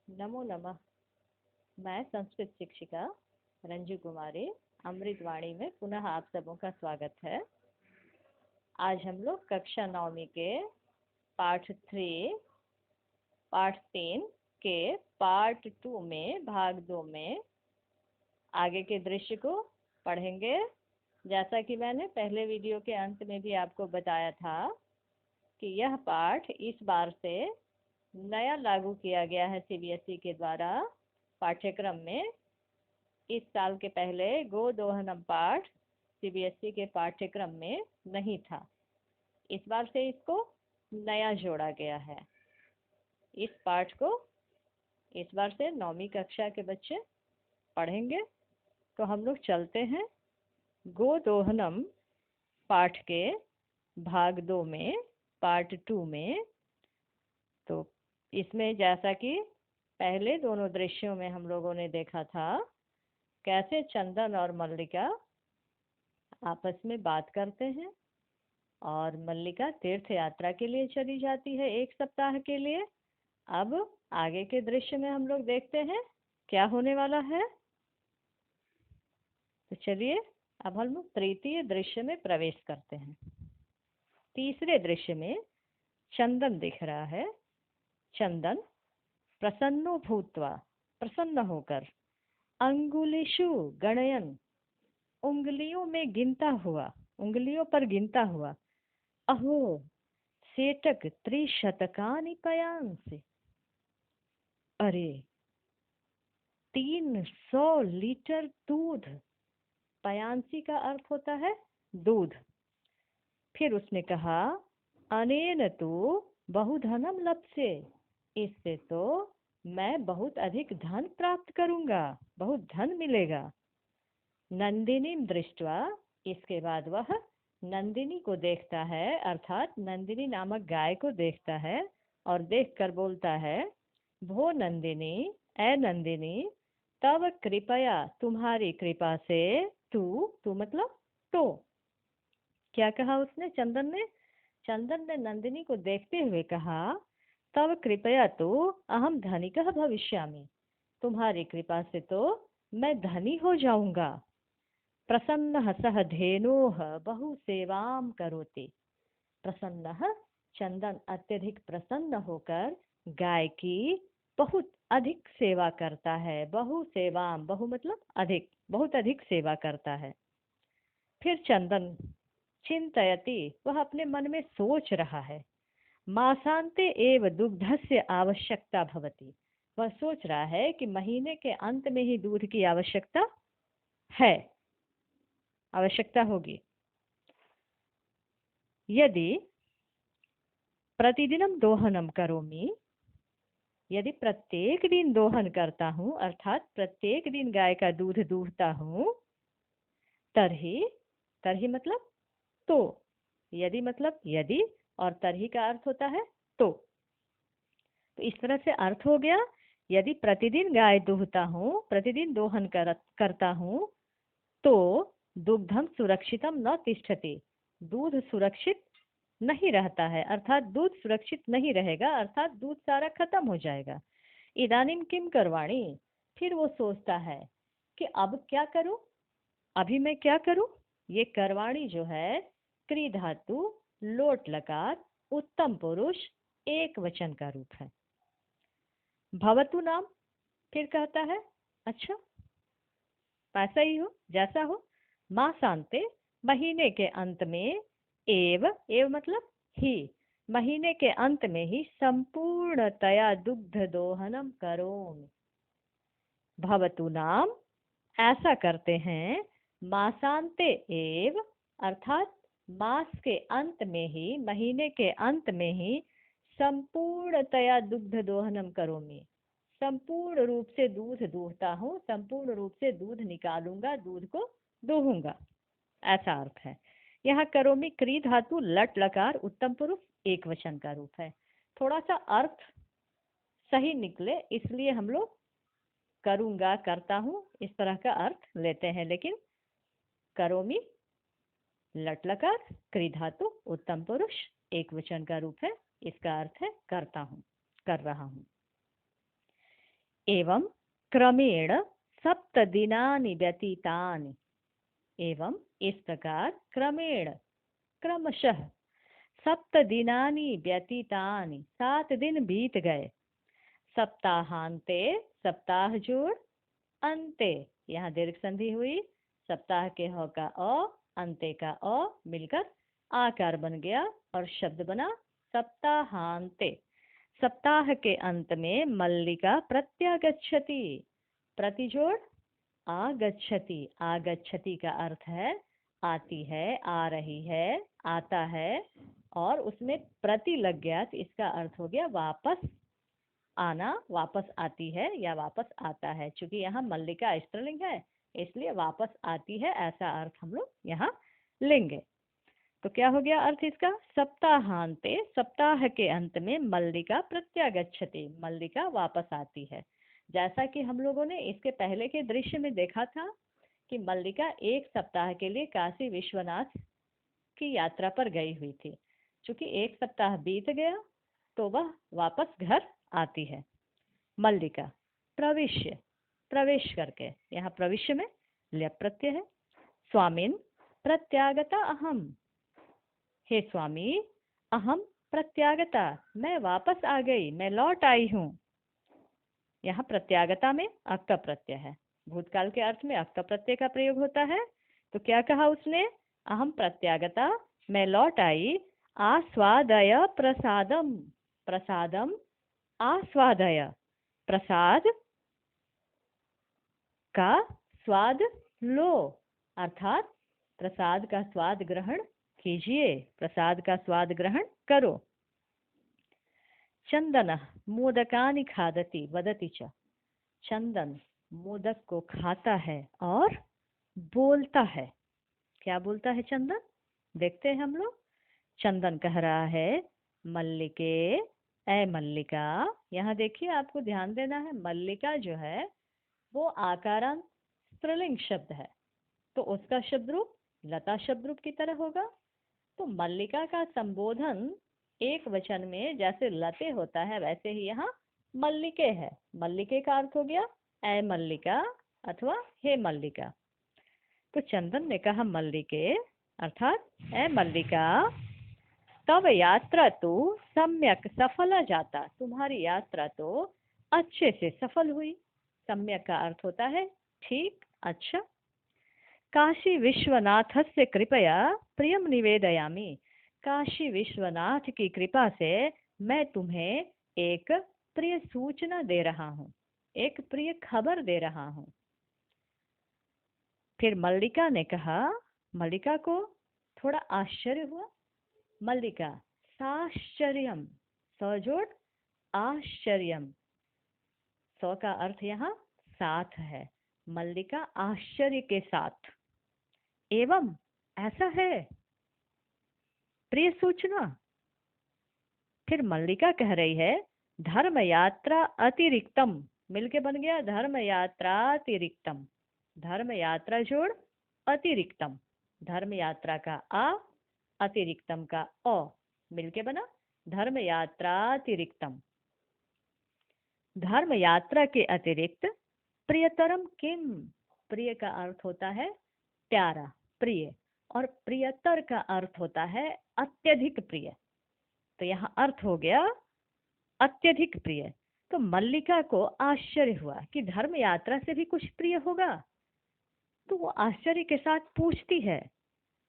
नमो नमः। मैं संस्कृत शिक्षिका रंजू कुमारी अमृतवाणी में पुनः आप सबों का स्वागत है। आज हम लोग कक्षा 9वीं के पाठ 3 के पार्ट 2 में भाग 2 में आगे के दृश्य को पढ़ेंगे। जैसा कि मैंने पहले वीडियो के अंत में भी आपको बताया था कि यह पाठ इस बार से नया लागू किया गया है सीबीएसई के द्वारा पाठ्यक्रम में। इस साल के पहले गोदोहनम पाठ सीबीएसई के पाठ्यक्रम में नहीं था। इस बार से इसको नया जोड़ा गया है। इस पाठ को इस बार से 9वीं कक्षा के बच्चे पढ़ेंगे। तो हम लोग चलते हैं गोदोहनम पाठ के भाग 2 में, पार्ट 2 में। तो इसमें जैसा कि पहले दोनों दृश्यों में हम लोगों ने देखा था कैसे चंदन और मल्लिका आपस में बात करते हैं और मल्लिका तीर्थ यात्रा के लिए चली जाती है 1 सप्ताह के लिए। अब आगे के दृश्य में हम लोग देखते हैं क्या होने वाला है। तो चलिए अब हम लोग तृतीय दृश्य में प्रवेश करते हैं। तीसरे दृश्य में चंदन दिख रहा है। चंदन प्रसन्नो भूत्वा, प्रसन्न होकर, अंगुलिषु गणयन, उंगलियों में गिनता हुआ, उंगलियों पर गिनता हुआ, अहो सेटक त्रिशतकानि पयांसि, अरे 300 लीटर दूध। पयांसी का अर्थ होता है दूध। फिर उसने कहा अनेन तो बहुधनम लप्से, इससे तो मैं बहुत अधिक धन प्राप्त करूंगा, बहुत धन मिलेगा। नंदिनी दृष्टवा, इसके बाद वह नंदिनी को देखता है, अर्थात नंदिनी नामक गाय को देखता है और देखकर बोलता है भो नंदिनी, ए नंदिनी, तब कृपया, तुम्हारी कृपा से, तू मतलब तो। क्या कहा उसने? चंदन ने नंदिनी को देखते हुए कहा तब कृपया तो अहम धनिकः भविष्यामि, तुम्हारी कृपा से तो मैं धनी हो जाऊंगा। प्रसन्नः सः धेनोः बहु सेवाम करोति। प्रसन्नः, चंदन अत्यधिक प्रसन्न होकर गाय की बहुत अधिक सेवा करता है। बहु सेवाम, बहु मतलब अधिक, बहुत अधिक सेवा करता है। फिर चंदन चिंतयति, वह अपने मन में सोच रहा है, मासांते एव दुग्धस्य आवश्यकता भवति, वह सोच रहा है कि महीने के अंत में ही दूध की आवश्यकता है, आवश्यकता होगी। यदि प्रतिदिनम दोहनम करोमि, यदि प्रत्येक दिन दोहन करता हूँ, अर्थात प्रत्येक दिन गाय का दूध दूहता हूँ, तरही मतलब तो, यदि मतलब यदि, और तरही का अर्थ होता है तो इस तरह से अर्थ हो गया। यदि प्रतिदिन गाय दूहता हूँ, प्रतिदिन दोहन करता हूँ, तो दुग्धम सुरक्षितम न तिष्ठति, दूध सुरक्षित नहीं रहता है, अर्थात दूध सुरक्षित नहीं रहेगा, अर्थात दूध सारा खत्म हो जाएगा। इदानीम किम करवाणी, फिर वो सोचता है कि अब क्या करूं, अभी मैं क्या करूं। ये करवाणी जो है क्री धातु, लोट लकार, उत्तम पुरुष, एक वचन का रूप है। भवतु नाम, फिर कहता है अच्छा ऐसा ही हो, जैसा हो। मासांते, महीने के अंत में, एव मतलब ही, महीने के अंत में ही संपूर्णतया दुग्ध दोहनम करोमि। भवतु नाम, ऐसा करते हैं। मासांते एव, अर्थात मास के अंत में ही, महीने के अंत में ही, संपूर्णतया दुग्ध दोहनम करोमि, संपूर्ण रूप से दूध दूहता हूँ, संपूर्ण रूप से दूध निकालूंगा, दूध को दूहूंगा, ऐसा अर्थ है। यहाँ करोमि क्री धातु, लट लकार, उत्तम पुरुष, एक वचन का रूप है। थोड़ा सा अर्थ सही निकले इसलिए हम लोग करूंगा, करता हूँ, इस तरह का अर्थ लेते हैं, लेकिन करोमि लट लकार, क्री धातु, उत्तम पुरुष, एक वचन का रूप है, इसका अर्थ है करता हूँ, कर रहा हूँ। एवं क्रमेण 7 दिनानि व्यतीतानि। एवं इस प्रकार क्रमेण क्रमशः 7 दिनानि व्यतीतानि 7 दिन बीत गए। सप्ताहांते सप्ताह जोड़ अंते, यहाँ दीर्घ संधि हुई, सप्ताह के ह का अ, अंते का अ मिलकर आकार बन गया और शब्द बना सप्ताहांते। सप्ताह के अंत में मल्लिका प्रत्यागच्छति, प्रतिजोड़ आगच्छति। आगच्छति का अर्थ है आती है, आ रही है, आता है, और उसमें प्रति लग गया तो इसका अर्थ हो गया वापस आना, वापस आती है या वापस आता है। चूंकि यहाँ मल्लिका स्त्रीलिंग है इसलिए वापस आती है ऐसा अर्थ हम लोग यहाँ लेंगे। तो क्या हो गया अर्थ इसका? सप्ताहांते, सप्ताह के अंत में मल्लिका प्रत्यागच्छति, मल्लिका वापस आती है। जैसा कि हम लोगों ने इसके पहले के दृश्य में देखा था कि मल्लिका 1 सप्ताह के लिए काशी विश्वनाथ की यात्रा पर गई हुई थी। चूंकि 1 सप्ताह बीत गया तो वह वापस घर आती है। मल्लिका प्रविश्य, प्रवेश करके, यहाँ प्रविश्य में ल्यप प्रत्यय है। स्वामिन प्रत्यागता अहम, हे स्वामी अहम प्रत्यागता, मैं वापस आ गई, मैं लौट आई हूँ। यहाँ प्रत्यागता में अक्का प्रत्यय है। भूतकाल के अर्थ में अक्का प्रत्यय का प्रयोग होता है। तो क्या कहा उसने? अहम प्रत्यागता, मैं लौट आई, आस्वादय प्रसादम, प्रसादम आस्वादय, प्रसाद का स्वाद लो, अर्थात प्रसाद का स्वाद ग्रहण कीजिए, प्रसाद का स्वाद ग्रहण करो। चंदन मोदकानि खादति वदति च, चंदन मोदक को खाता है और बोलता है। क्या बोलता है चंदन? देखते हैं हम लोग। चंदन कह रहा है मल्लिके, ऐ मल्लिका। यहाँ देखिए आपको ध्यान देना है, मल्लिका जो है वो आकारांत स्त्रीलिंग शब्द है तो उसका शब्द रूप लता शब्द रूप की तरह होगा। तो मल्लिका का संबोधन एक वचन में जैसे लते होता है वैसे ही यहाँ मल्लिके है। मल्लिके का अर्थ हो गया ऐ मल्लिका अथवा हे मल्लिका। तो चंदन ने कहा मल्लिके अर्थात ऐ मल्लिका, तब यात्रा तो सम्यक सफल जाता, तुम्हारी यात्रा तो अच्छे से सफल हुई। सम्यक का अर्थ होता है ठीक, अच्छा। काशी विश्वनाथस्य कृपया प्रियम निवेदयामि, काशी विश्वनाथ की कृपा से मैं तुम्हें एक प्रिय सूचना दे रहा हूँ, एक प्रिय खबर दे रहा हूँ। फिर मल्लिका ने कहा, मल्लिका को थोड़ा आश्चर्य हुआ। मल्लिका साश्चर्यम, सजोड़ आश्चर्यम, सौ का अर्थ यहाँ साथ है। मल्लिका आश्चर्य के साथ, एवं ऐसा है, प्रिय सूचना। फिर मल्लिका कह रही है धर्म यात्रा अतिरिक्तम, मिलके बन गया धर्म यात्रा अतिरिक्तम। धर्म यात्रा जोड़ अतिरिक्तम, धर्म यात्रा का आ, अतिरिक्तम का अ मिलके बना धर्म यात्रा अतिरिक्तम। धर्म यात्रा के अतिरिक्त प्रियतरम किम, प्रिय का अर्थ होता है प्यारा, प्रिय, और प्रियतर का अर्थ होता है अत्यधिक प्रिय। तो यहाँ अर्थ हो गया अत्यधिक प्रिय। तो मल्लिका को आश्चर्य हुआ कि धर्म यात्रा से भी कुछ प्रिय होगा। तो वो आश्चर्य के साथ पूछती है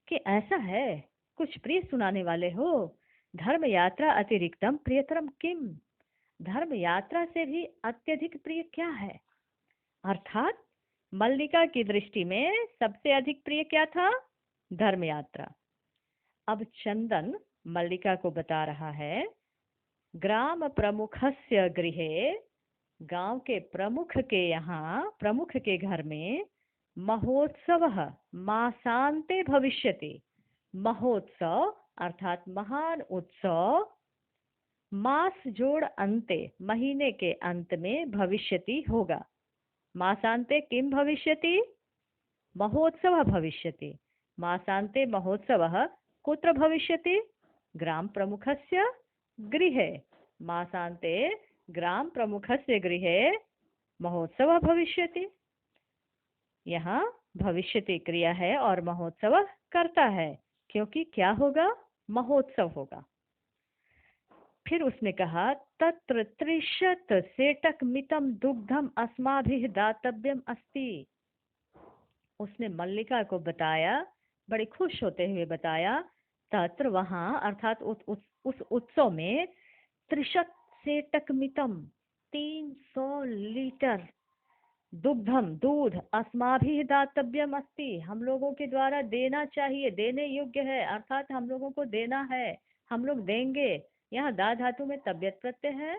कि ऐसा है, कुछ प्रिय सुनाने वाले हो? धर्म यात्रा अतिरिक्तम प्रियतरम किम, धर्म यात्रा से भी अत्यधिक प्रिय क्या है? अर्थात मल्लिका की दृष्टि में सबसे अधिक प्रिय क्या था? धर्म यात्रा। अब चंदन मल्लिका को बता रहा है ग्राम प्रमुखस्य गृहे, गांव के प्रमुख के यहाँ, प्रमुख के घर में महोत्सव मासांते भविष्यति, महोत्सव अर्थात महान उत्सव, मास जोड़ अंते महीने के अंत में भविष्यति होगा। मासांते किम भविष्यति? महोत्सव भविष्यति। मासांते महोत्सवः कुत्र भविष्यति? ग्राम प्रमुखस्य गृहे। मासांते ग्राम प्रमुखस्य गृहे महोत्सव भविष्यति। यहाँ भविष्यति क्रिया है और महोत्सव करता है, क्योंकि क्या होगा, महोत्सव होगा। फिर उसने कहा तत्र 30 सेटक मितम दुग्धम अस्माभिः दातव्यम अस्ति। उसने मल्लिका को बताया, बड़े खुश होते हुए बताया, तत्र वहाँ अर्थात उस उत्सव में 30 सेटक मितम 300 लीटर दुग्धम दूध अस्माभिः दातव्यम अस्ति, हम लोगों के द्वारा देना चाहिए, देने योग्य है, अर्थात हम लोगों को देना है, हम लोग देंगे। यहाँ दा धातु में तबियत प्रत्यय है।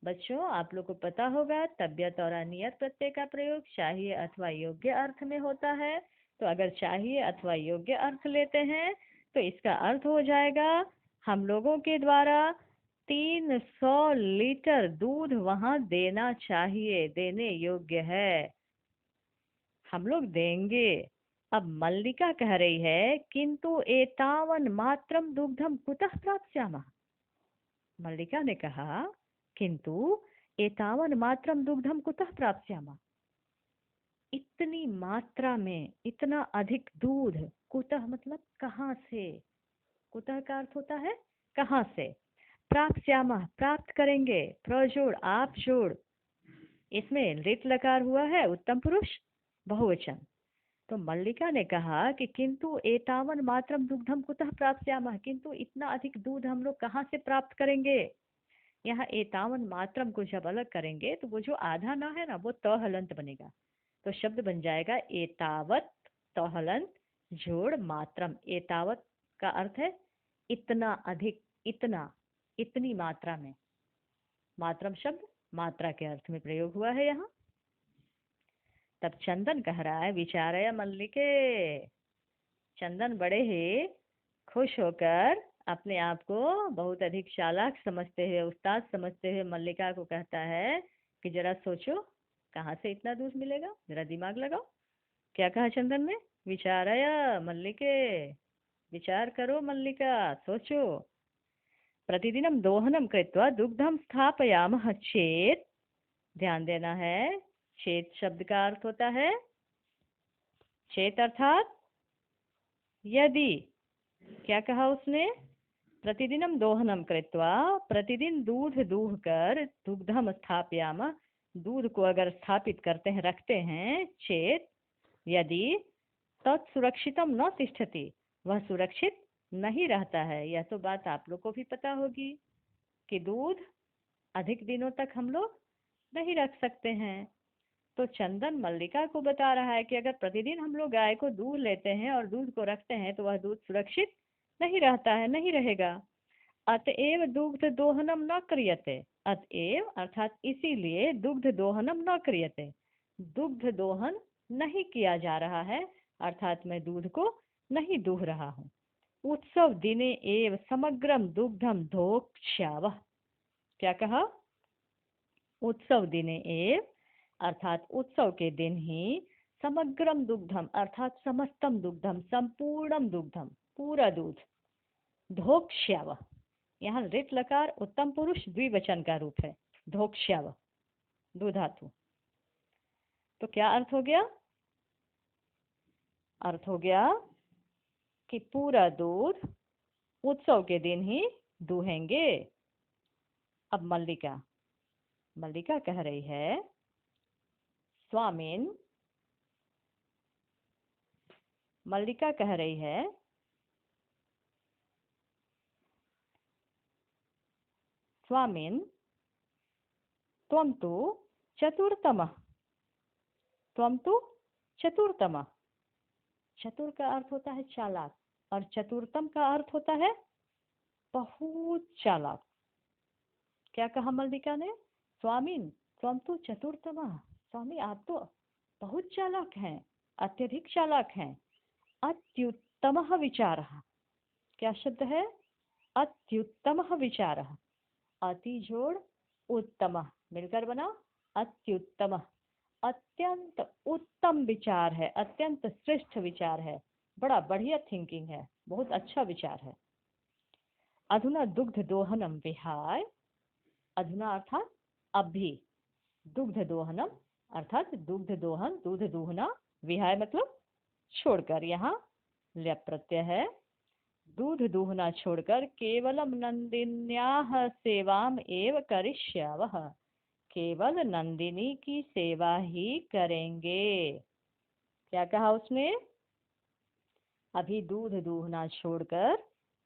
बच्चों आप लोग को पता होगा तबियत और अनियत प्रत्यय का प्रयोग चाहिए अथवा योग्य अर्थ में होता है। तो अगर चाहिए अथवा योग्य अर्थ लेते हैं तो इसका अर्थ हो जाएगा हम लोगों के द्वारा 300 लीटर दूध वहां देना चाहिए, देने योग्य है, हम लोग देंगे। अब मल्लिका कह रही है किंतु एतावन मात्रम दुग्धम कुतः प्राप्स्यामः। मल्लिका ने कहा किंतु एतावन मात्रम दुग्धम कुतः प्राप्स्यामः, इतनी मात्रा में इतना अधिक दूध, कुतः मतलब कहाँ से, कुतः का अर्थ होता है कहाँ से, प्राप्स्यामः प्राप्त करेंगे, प्रजोड़ आप जोड़, इसमें लिट लकार हुआ है उत्तम पुरुष बहुवचन। तो मल्लिका ने कहा कि किंतु एतावन मात्रम दुग्धम कुतः प्राप्स्यामः, किंतु इतना अधिक दूध हम लोग कहाँ से प्राप्त करेंगे। यहाँ एतावन मात्रम को जब अलग करेंगे तो वो जो आधा ना है ना वो त हलंत बनेगा, तो शब्द बन जाएगा एतावत त हलंत जोड़ मात्रम। एतावत का अर्थ है इतना अधिक, इतना, इतनी मात्रा में, मात्रम शब्द मात्रा के अर्थ में प्रयोग हुआ है यहाँ। तब चंदन कह रहा है विचारय मल्लिके, चंदन बड़े ही खुश होकर अपने आप को बहुत अधिक चालाक समझते हुए, उस्ताद समझते हुए मल्लिका को कहता है कि जरा सोचो कहाँ से इतना दूध मिलेगा, जरा दिमाग लगाओ। क्या कहा चंदन ने, विचारय मल्लिके, विचार करो मल्लिका, सोचो। प्रतिदिनम दोहनम कृत्वा दुग्धम स्थापयामः चेत, ध्यान देना है, चेत शब्द का अर्थ होता है, चेत अर्थात यदि, क्या कहा उसने, प्रतिदिनम दोहनम कृत्वा, प्रतिदिन दूध दूह कर, दुग्धम स्थापयामः, दूध को अगर स्थापित करते हैं, रखते हैं, चेत यदि, तत्सुरक्षितम न तिष्ठति, वह सुरक्षित नहीं रहता है। यह तो बात आप लोग को भी पता होगी कि दूध अधिक दिनों तक हम लोग नहीं रख सकते हैं। तो चंदन मल्लिका को बता रहा है कि अगर प्रतिदिन हम लोग गाय को दूध लेते हैं और दूध को रखते हैं तो वह दूध सुरक्षित नहीं रहता है, नहीं रहेगा। अतएव दुग्ध दोहनम न क्रियते, अतएव अर्थात इसीलिए दुग्ध दोहनम न क्रियते, दुग्ध दोहन नहीं किया जा रहा है, अर्थात मैं दूध को नहीं दूह रहा हूँ। उत्सव दिने एव समग्रम दुग्धम धोक्ष्यावः, क्या कहा, उत्सव दिने एव अर्थात उत्सव के दिन ही, समग्रम दुग्धम अर्थात समस्तम दुग्धम, संपूर्णम दुग्धम पूरा दूध, धोक्ष्यावः, यहाँ ऋत लकार उत्तम पुरुष द्विवचन का रूप है, धोक्ष्यावः दुधातु। तो क्या अर्थ हो गया, अर्थ हो गया कि पूरा दूध उत्सव के दिन ही दूहेंगे। अब मल्लिका, मल्लिका कह रही है स्वामिन, मल्लिका कह रही है स्वामिन त्वं तु चतुरतमः, त्वं तु चतुरतमः, चतुर का अर्थ होता है चालाक और चतुरतम का अर्थ होता है बहुत चालाक। क्या कहा मल्लिका ने, स्वामिन त्वं तु चतुरतमः, स्वामी आप तो बहुत चालाक हैं, अत्यधिक चालाक हैं। अत्युत्तमः विचारः, क्या शब्द है, अत्युत्तमः विचारः, अति जोड़ उत्तमः मिलकर बना अत्युत्तमः, अत्यंत उत्तम विचार है, अत्यंत श्रेष्ठ विचार है, बड़ा बढ़िया थिंकिंग है, बहुत अच्छा विचार है। अधुना दुग्ध दोहनम विहाय, अधुना अर्थात अभी, दुग्ध दोहनम अर्थात दुग्ध दोहन, दूध दूहना, विहाय मतलब छोड़कर, यहाँ ल्यप प्रत्यय है। दूध दूहना छोड़कर केवलम नंदिन्याः सेवाम एव करिष्यावः, केवल नंदिनी की सेवा ही करेंगे। क्या कहा उसने? अभी दूध दूहना छोड़कर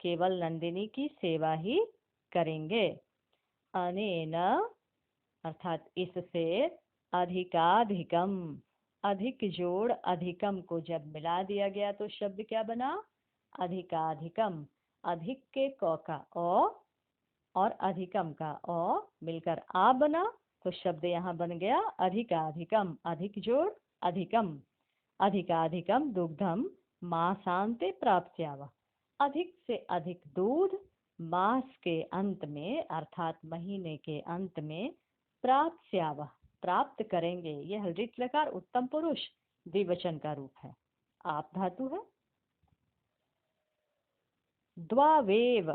केवल नंदिनी की सेवा ही करेंगे। अनेन अर्थात इससे, अधिकाधिकम, अधिक जोड़ अधिकम को जब मिला दिया गया तो शब्द क्या बना? अधिकाधिकम। अधिक के क का अ और अधिकम का अ मिलकर आ बना, तो शब्द यहाँ बन गया अधिकाधिकम। अधिक जोड़ अधिकम, अधिकाधिकम दुग्धम मासांते प्राप्त्याव, अधिक से अधिक दूध मास के अंत में अर्थात महीने के अंत में प्राप्त्याव प्राप्त करेंगे। यह ऋत लकार उत्तम पुरुष द्विवचन का रूप है, आप धातु है। द्वावेव,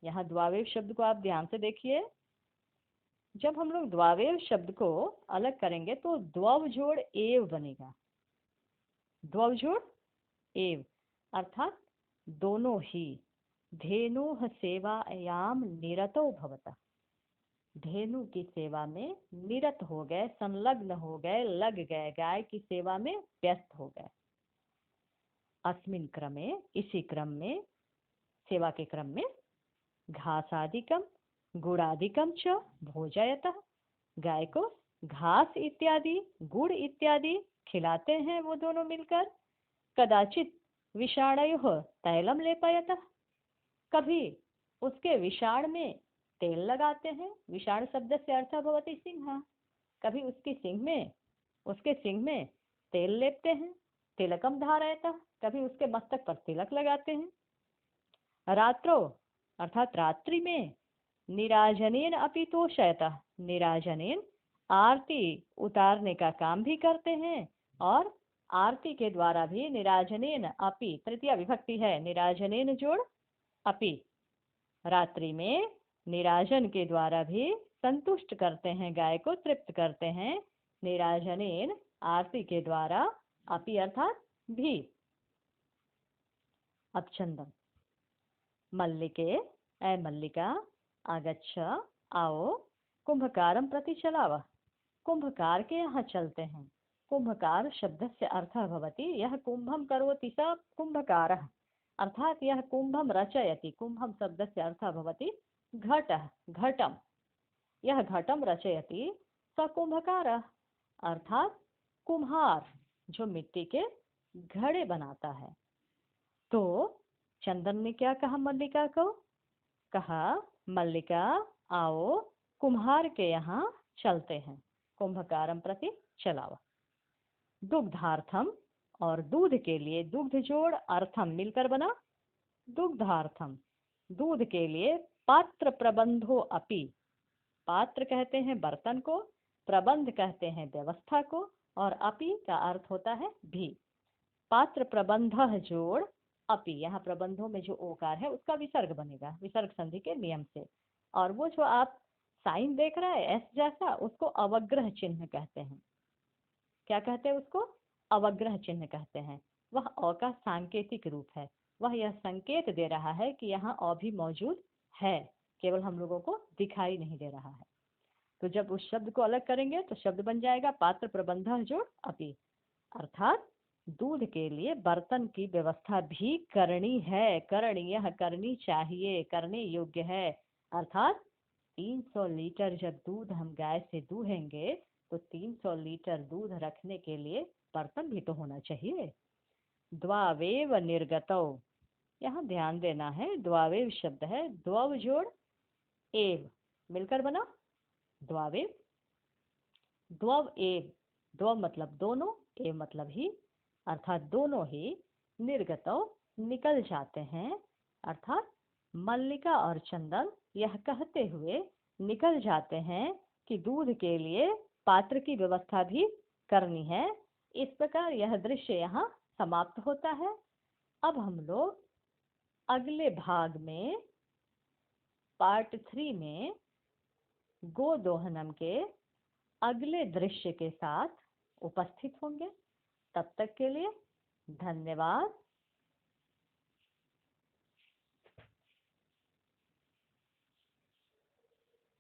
यहाँ द्वावेव शब्द को आप ध्यान से देखिए। जब हम लोग द्वावेव शब्द को अलग करेंगे तो द्वव जोड़ एव बनेगा। द्वव जोड़ एव अर्थात दोनों ही। धेनु सेवायाम निरतो भवता, धेनु की सेवा में निरत हो गए, संलग्न हो गए, लग गए, गाय की सेवा में व्यस्त हो गए। अस्मिन क्रमे, इसी क्रम में, सेवा के क्रम में, घासादिकम गुड़ादिकम च भोजयतः, गाय को घास इत्यादि गुड़ इत्यादि खिलाते हैं वो दोनों मिलकर। कदाचित विषाणयोः तैलम लेपयतः, कभी उसके विषाण में तेल लगाते हैं। विषाण शब्द से अर्थ भवति सिंह, कभी उसकी सिंह में, उसके सिंह में तेल लेपते हैं। तिलकम धारयतः, कभी उसके मस्तक पर तिलक लगाते हैं। रात्रो अर्थात रात्रि में, निराजनेन अपि तोषयतः, निराजनेन आरती उतारने का काम भी करते हैं और आरती के द्वारा भी, निराजनेन अपि तृतीया विभक्ति है, निराजनेन जोड़ अपि, रात्रि में निराजन के द्वारा भी संतुष्ट करते हैं, गाय को तृप्त करते हैं। निराजनेन आरती के द्वारा, अपि अर्थात भी। अब चंदन, मल्लिके ऐ मल्लिका आगच्छ आओ, कुंभकारम प्रति चलाव, कुंभकार के यहाँ चलते हैं। कुंभकार शब्द से अर्थ भवति यह कुंभम करोति स कुंभकारः, अर्थात यह कुंभम रचयति। कुंभम शब्द से अर्थ भवति घटः, घटम, यह घटम रचयति स कुंभकारः, अर्थात कुम्हार जो मिट्टी के घड़े बनाता है। तो चंदन ने क्या कहा मल्लिका को? कहा मल्लिका आओ कुम्हार के यहाँ चलते हैं, कुंभकारम प्रति चलाओ। दुग्धार्थम, और दूध के लिए, दुग्ध जोड़ अर्थम मिलकर बना दुग्धार्थम, दूध के लिए। पात्र प्रबंधो अपि, पात्र कहते हैं बर्तन को, प्रबंध कहते हैं व्यवस्था को, और अपि का अर्थ होता है भी। पात्र प्रबंध जोड़ अपि, यहाँ प्रबंधों में जो ओकार है उसका विसर्ग बनेगा विसर्ग संधि के नियम से। और वो जो आप साइन देख रहा है एस जैसा, उसको अवग्रह चिन्ह कहते हैं। क्या कहते हैं उसको? अवग्रह चिन्ह कहते हैं। वह अ का सांकेतिक रूप है, वह यह संकेत दे रहा है कि यहाँ अ भी मौजूद है, केवल हम लोगों को दिखाई नहीं दे रहा है। तो जब उस शब्द को अलग करेंगे तो शब्द बन जाएगा पात्र प्रबंध जोड़ अपि, अर्थात दूध के लिए बर्तन की व्यवस्था भी करनी है, करणीय, करनी चाहिए, करने योग्य है। अर्थात 300 लीटर जब दूध हम गाय से दूहेंगे तो 300 लीटर दूध रखने के लिए बर्तन भी तो होना चाहिए। द्वावेव निर्गतौ, यहाँ ध्यान देना है, द्वावेव शब्द है, द्वव जोड़ एव मिलकर बना द्वावेव। द्वव एव, द्वव मतलब दोनों, एव मतलब ही, अर्थात दोनों ही। निर्गतौ निकल जाते हैं, अर्थात मल्लिका और चंदन यह कहते हुए निकल जाते हैं कि दूध के लिए पात्र की व्यवस्था भी करनी है। इस प्रकार यह दृश्य यहाँ समाप्त होता है। अब हम लोग अगले भाग में पार्ट 3 में गोदोहनम के अगले दृश्य के साथ उपस्थित होंगे। तब तक के लिए धन्यवाद।